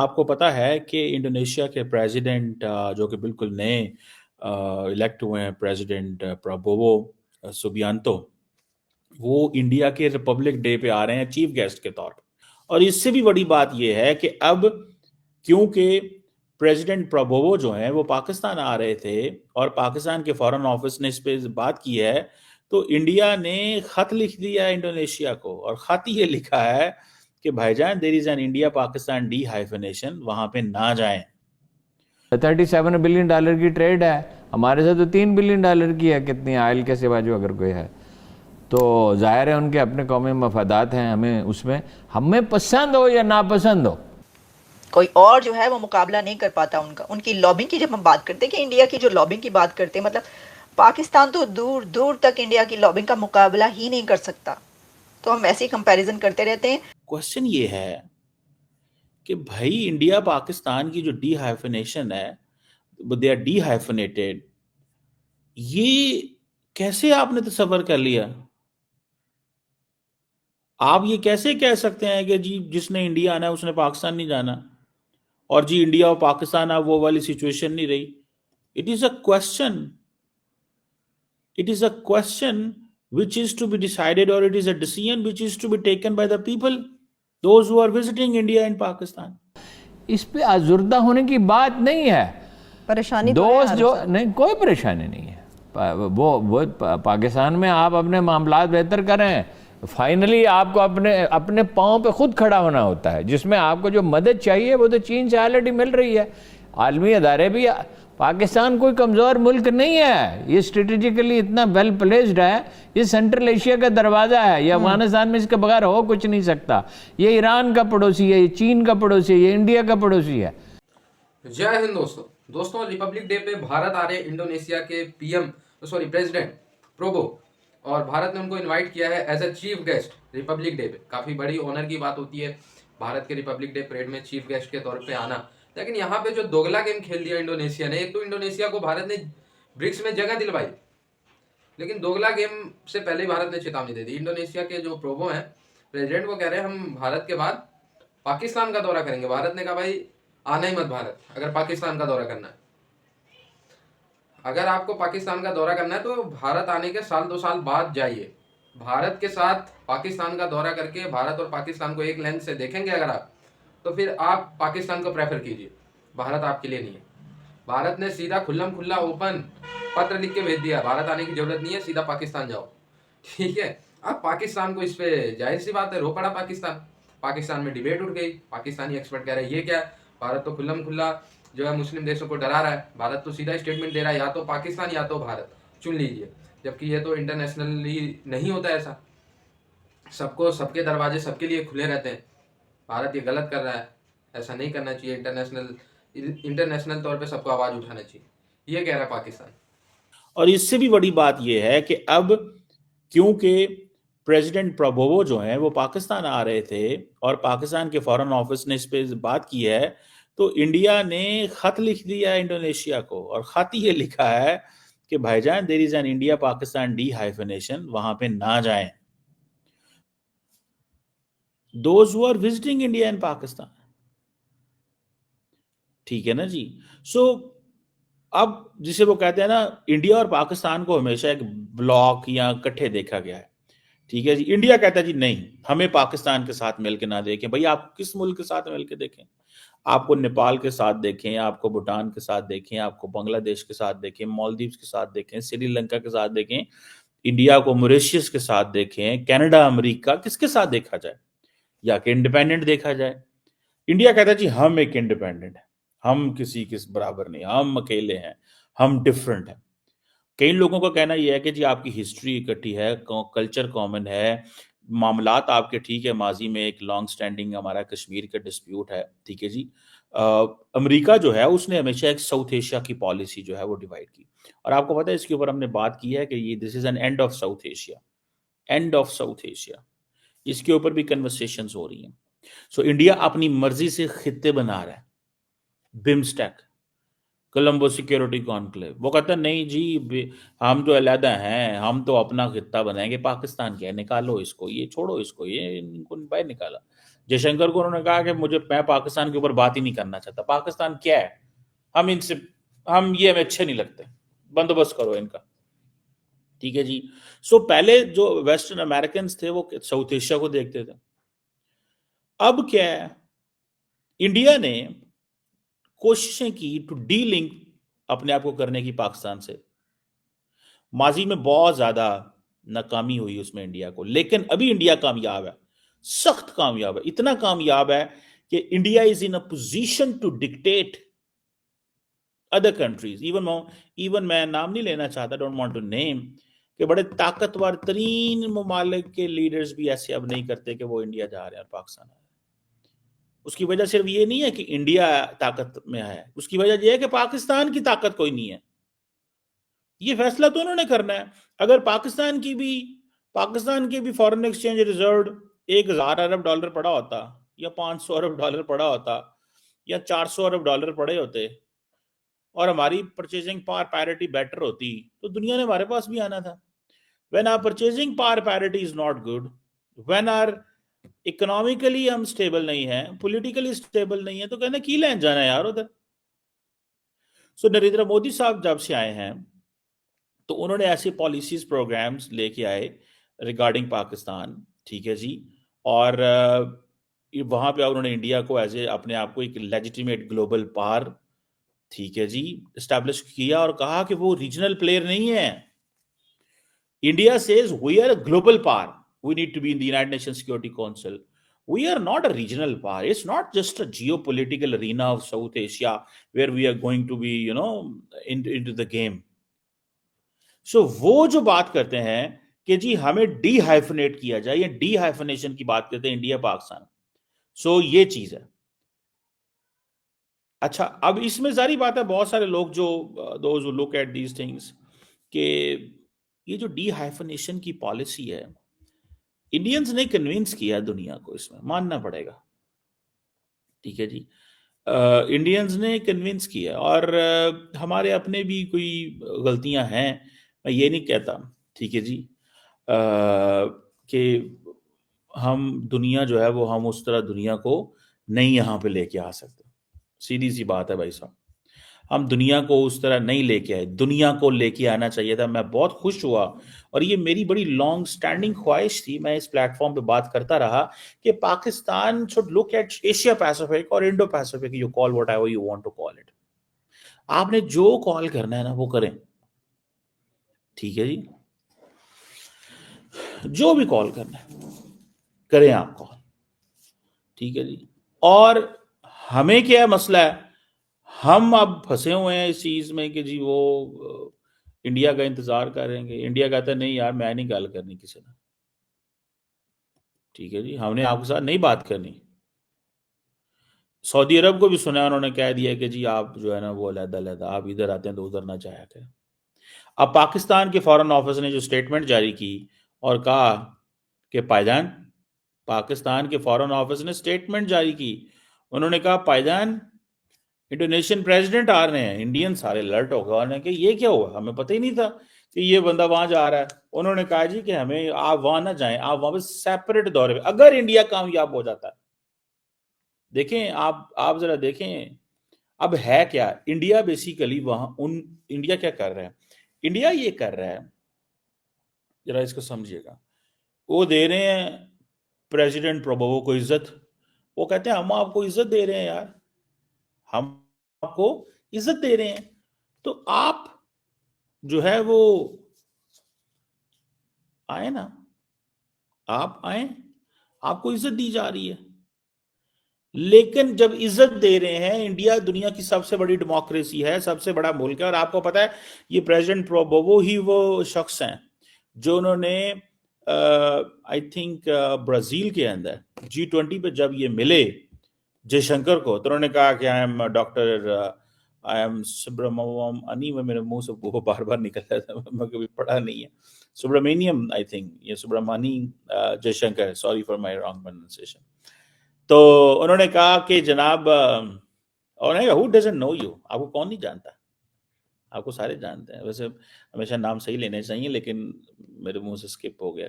आपको पता है कि इंडोनेशिया के प्रेसिडेंट जो कि बिल्कुल नए इलेक्ट हुए हैं, प्रेसिडेंट प्रबोवो सुबियांतो, वो इंडिया के रिपब्लिक डे पे आ रहे हैं चीफ गेस्ट के तौर पर। और इससे भी बड़ी बात यह है कि अब क्योंकि प्रेसिडेंट प्रबोवो जो हैं वो पाकिस्तान आ रहे थे और पाकिस्तान के फॉरेन ऑफिस ने इस पे बात की है, तो इंडिया ने खत लिख दिया है इंडोनेशिया को, और खत ये लिखा है कि भाईजान there is an India Pakistan dehyphenation, वहां पे ना जाएं। $37 बिलियन की ट्रेड है, हमारे साथ तो $3 बिलियन की है, कितनी आयल के सिवा जो अगर कोई है तो जाहिर है उनके अपने कौमी मफादात हैं, हमें उसमें हमें पसंद हो या नापसंद हो कोई और जो है वो मुकाबला नहीं कर पाता उनका। उनकी लॉबिंग की जब हम बात करते हैं कि इंडिया की जो लॉबिंग की बात करते हैं, मतलब पाकिस्तान तो दूर दूर तक इंडिया की लॉबिंग का मुकाबला ही नहीं कर सकता, तो हम ऐसे ही कंपैरिजन करते रहते हैं। क्वेश्चन ये है कि भाई इंडिया पाकिस्तान की जो डी हाइफनेशन है, दे आर डी हाइफनेटेड, ये कैसे आपने तसव्वुर कर लिया? आप ये कैसे कह सकते हैं कि जी जिसने इंडिया आना है उसने पाकिस्तान नहीं जाना, और जी इंडिया और पाकिस्तान अब वो वाली सिचुएशन नहीं रही? It is a question, it is a question which is to be decided, or it is a decision which is to be taken by the people, those who are visiting India and Pakistan. इस पे आजुर्दा होने की बात नहीं है। परेशानी दोस्त जो नहीं, कोई परेशानी नहीं है। वो पाकिस्तान में आप अपने मामलात बेहतर करें, फाइनली आपको अपने अपने पाँव पे खुद खड़ा होना होता है, जिसमें आपको जो मदद चाहिए वो तो चीन से ऑलरेडी मिल रही है। आलमी अदारे भी, पाकिस्तान कोई कमज़ोर मुल्क नहीं है, ये स्ट्रेटेजिकली इतना वेल प्लेस्ड है, ये सेंट्रल एशिया का दरवाज़ा है, ये अफगानिस्तान में इसके बगैर हो कुछ नहीं सकता। ये ईरान का पड़ोसी है, ये चीन का पड़ोसी है, ये इंडिया का पड़ोसी है। जय हिंद दोस्तों, रिपब्लिक डे पे भारत आ रहे इंडोनेशिया के प्रेसिडेंट प्रोबो, और भारत ने उनको इनवाइट किया है as a chief guest republic day पे। काफ़ी बड़ी ऑनर की बात होती है भारत के रिपब्लिक डे परेड में चीफ गेस्ट के तौर पे आना। लेकिन यहाँ पे जो दोगला गेम खेल दिया इंडोनेशिया ने, एक तो इंडोनेशिया को भारत ने ब्रिक्स में जगह दिलवाई, लेकिन दोगला गेम से पहले ही भारत ने चेतावनी दे दी। इंडोनेशिया के जो प्रोबो हैं प्रेसिडेंट, वो कह रहे हैं हम भारत के बाद पाकिस्तान का दौरा करेंगे। भारत ने कहा भाई आना ही मत भारत, अगर पाकिस्तान का दौरा करना है। अगर आपको पाकिस्तान का दौरा करना है तो भारत आने के 1-2 साल बाद जाइए। भारत के साथ पाकिस्तान का दौरा करके भारत और पाकिस्तान को एक लेंस से देखेंगे अगर आप, तो फिर आप पाकिस्तान को प्रेफर कीजिए, भारत आपके लिए नहीं है। भारत ने सीधा खुल्लम खुल्ला ओपन पत्र लिख के भेज दिया, भारत आने की जरूरत नहीं है, सीधा पाकिस्तान जाओ। ठीक है, अब पाकिस्तान को इस पे जाहिर सी बात है रो पड़ा पाकिस्तान में डिबेट उठ गई। पाकिस्तानी एक्सपर्ट कह रहे हैं ये क्या है, भारत तो खुल्लम खुल्ला जो है मुस्लिम देशों को डरा रहा है, भारत तो सीधा स्टेटमेंट दे रहा है या तो पाकिस्तान या तो भारत चुन लीजिए। जबकि ये तो इंटरनेशनली नहीं होता ऐसा, सबको सबके दरवाजे सबके लिए खुले रहते हैं। भारत ये गलत कर रहा है, ऐसा नहीं करना चाहिए। इंटरनेशनल तौर पे सबको आवाज उठाना चाहिए, ये कह रहा है पाकिस्तान। और इससे भी बड़ी बात यह है कि अब क्योंकि प्रेसिडेंट प्रबोवो जो हैं वो पाकिस्तान आ रहे थे और पाकिस्तान के फॉरेन ऑफिस ने इस पे बात की है, तो इंडिया ने खत लिख दिया है इंडोनेशिया को, और खत ये लिखा है कि भाईजान there is an India Pakistan dehyphenation, वहां पे ना जाएं। Those who are visiting India and Pakistan, ठीक है ना जी। सो अब जिसे वो कहते हैं ना, इंडिया और पाकिस्तान को हमेशा एक ब्लॉक या इकट्ठे देखा गया है, ठीक है जी। इंडिया कहता है जी नहीं, हमें पाकिस्तान के साथ मिलकर ना देखें। भाई आप किस मुल्क के साथ मिलकर देखें? आपको नेपाल के साथ देखें, आपको भूटान के साथ देखें, आपको बांग्लादेश के साथ देखें, मालदीव्स के साथ देखें, श्रीलंका के साथ देखें, इंडिया को मॉरिशस के साथ देखें, कनाडा, अमेरिका, किसके साथ देखा जाए? या कि इंडिपेंडेंट देखा जाए? इंडिया कहता है जी हम एक इंडिपेंडेंट है, हम किसी के बराबर नहीं, हम अकेले हैं, हम डिफरेंट हैं। कई लोगों का कहना यह है कि जी आपकी हिस्ट्री इकट्ठी है, कल्चर कॉमन है, मामलात आपके ठीक है, माजी में एक लॉन्ग स्टैंडिंग हमारा कश्मीर का डिस्प्यूट है, ठीक है जी। अमेरिका जो है उसने हमेशा एक साउथ एशिया की पॉलिसी जो है वो डिवाइड की, और आपको पता है इसके ऊपर हमने बात की है कि ये this is an end of south Asia, end of south Asia, इसके ऊपर भी कन्वर्सेशंस हो रही हैं। सो इंडिया अपनी मर्जी से खित्ते बना रहा है, बिम्स्टेक, कोलंबो सिक्योरिटी कॉन्क्लेव, वो कहता है नहीं जी हम तो अलहदा हैं, हम तो अपना खित्ता बनाएंगे, पाकिस्तान क्या है, निकालो इसको, ये छोड़ो इसको, ये इनको बाहर निकाला। जयशंकर को उन्होंने कहा कि मैं पाकिस्तान के ऊपर बात ही नहीं करना चाहता। पाकिस्तान क्या है, हम ये हमें अच्छे नहीं लगते, बंदोबस्त करो इनका। ठीक है जी। सो पहले जो वेस्टर्न अमेरिकन थे वो साउथ एशिया को देखते थे। अब क्या है, इंडिया ने कोशिशें की टू डी लिंक अपने आप को करने की पाकिस्तान से। माजी में बहुत ज्यादा नाकामी हुई उसमें इंडिया को, लेकिन अभी इंडिया कामयाब है, सख्त कामयाब है। इतना कामयाब है कि India is in a position to dictate other countries. Even मैं नाम नहीं लेना चाहता, डोंट वांट टू नेम, कि बड़े ताकतवर तरीन ममालिक के लीडर्स भी ऐसे अब नहीं करते कि वो इंडिया जा रहे हैं और पाकिस्तान आ रहे हैं। उसकी वजह सिर्फ ये नहीं है कि इंडिया ताकत में है, उसकी वजह यह है कि पाकिस्तान की ताकत कोई नहीं है। ये फैसला तो उन्होंने करना है। अगर पाकिस्तान के भी फॉरेन एक्सचेंज रिजर्व 1000 अरब डॉलर पड़ा होता, या 500 अरब डॉलर पड़ा होता, या 400 अरब डॉलर पड़े होते, और हमारी परचेजिंग पावर पैरिटी बेटर होती, तो दुनिया ने हमारे पास भी आना था। When our purchasing power parity is not good, when our economically हम स्टेबल नहीं है, पॉलिटिकली स्टेबल नहीं है, तो कहना की लैंड जाना है यार उधर। सो नरेंद्र मोदी साहब जब से आए हैं तो उन्होंने ऐसे पॉलिसीज प्रोग्राम्स लेके आए रिगार्डिंग पाकिस्तान। ठीक है जी। और वहां पे उन्होंने इंडिया को एज ए अपने आप को एक लेजिटिमेट ग्लोबल पावर, ठीक है जी, एस्टैब्लिश किया और कहा कि वो रीजनल प्लेयर नहीं है। India says we are a global power, we need to be in the United Nations Security Council. We are not a regional power. It's not just a geopolitical arena of South Asia where we are going to be, into the game. So वो जो बात करते हैं कि जी हमें डीहाइफनेट किया जाए, या डीहाइफनेशन की बात करते हैं इंडिया पाकिस्तान, सो ये चीज है। अच्छा, अब इसमें सारी बात है, बहुत सारे लोग जो those who look at these things, कि ये जो डीहाइफनेशन की पॉलिसी है, इंडियंस ने कन्विंस किया दुनिया को, इसमें मानना पड़ेगा। ठीक है जी। इंडियंस ने कन्विंस किया, और हमारे अपने भी कोई गलतियां हैं, मैं ये नहीं कहता, ठीक है जी, कि हम दुनिया जो है वो हम उस तरह दुनिया को नहीं यहाँ पे लेके आ सकते। सीधी सी बात है भाई साहब, हम दुनिया को उस तरह नहीं लेके आए, दुनिया को लेके आना चाहिए था। मैं बहुत खुश हुआ, और ये मेरी बड़ी लॉन्ग स्टैंडिंग ख्वाहिश थी, मैं इस प्लेटफॉर्म पे बात करता रहा कि Pakistan should look at Asia Pacific और Indo Pacific, you call whatever you want to call it. आपने जो कॉल करना है ना वो करें, ठीक है जी, जो भी कॉल करना है करें आप कॉल, ठीक है जी। और हमें क्या मसला है, हम अब फंसे हुए हैं इस चीज में कि जी वो इंडिया का इंतजार करेंगे। इंडिया कहता है नहीं यार, मैं नहीं गल करनी किसी ने, ठीक है जी, हमने आपके साथ नहीं बात करनी। सऊदी अरब को भी सुना, उन्होंने कह दिया कि जी आप जो है ना वो अलग-अलग, आप इधर आते हैं तो उधर ना जाया करें। अब पाकिस्तान के फॉरेन ऑफिस ने जो स्टेटमेंट जारी की और कहा कि पायजान, पाकिस्तान के फॉरेन ऑफिस ने स्टेटमेंट जारी की, उन्होंने कहा पायजान इंडोनेशियन प्रेसिडेंट आ रहे हैं। इंडियन सारे अलर्ट हो गए, उन्होंने कहा ये क्या हुआ, हमें पता ही नहीं था कि ये बंदा वहां जा रहा है। उन्होंने कहा जी कि हमें, आप वहां ना जाएं, आप वहां पर सेपरेट दौरे पे, अगर इंडिया कामयाब हो जाता है। देखें आप जरा देखें अब है क्या। इंडिया बेसिकली इंडिया क्या कर रहा है, इंडिया ये कर रहा है, जरा इसको समझिएगा, वो दे रहे हैं प्रेसिडेंट प्रोबोवो को इज्जत। वो कहते हैं हम आपको इज्जत दे रहे हैं यार, हम आपको इज्जत दे रहे हैं, तो आप जो है वो आए ना, आप आए, आपको इज्जत दी जा रही है। लेकिन जब इज्जत दे रहे हैं, इंडिया दुनिया की सबसे बड़ी डेमोक्रेसी है, सबसे बड़ा मुल्क है, और आपको पता है ये प्रेसिडेंट प्रोबोवो ही वो शख्स हैं जो उन्होंने आई थिंक ब्राजील के अंदर G20 पे जब ये मिले जयशंकर को, तो उन्होंने कहा कि आई एम सुब्रमण्यम, मेरे मुंह से वो बार बार निकल रहा था, मैं कभी पढ़ा नहीं है, सुब्रमण्यम आई थिंक, ये Subramani Jaishankar, sorry for my wrong pronunciation. तो उन्होंने कहा कि जनाब, उन्होंने कहा हु डजंट नो यू, आपको कौन नहीं जानता, आपको सारे जानते हैं। वैसे हमेशा नाम सही लेने चाहिए, लेकिन मेरे मुंह से स्किप हो गया।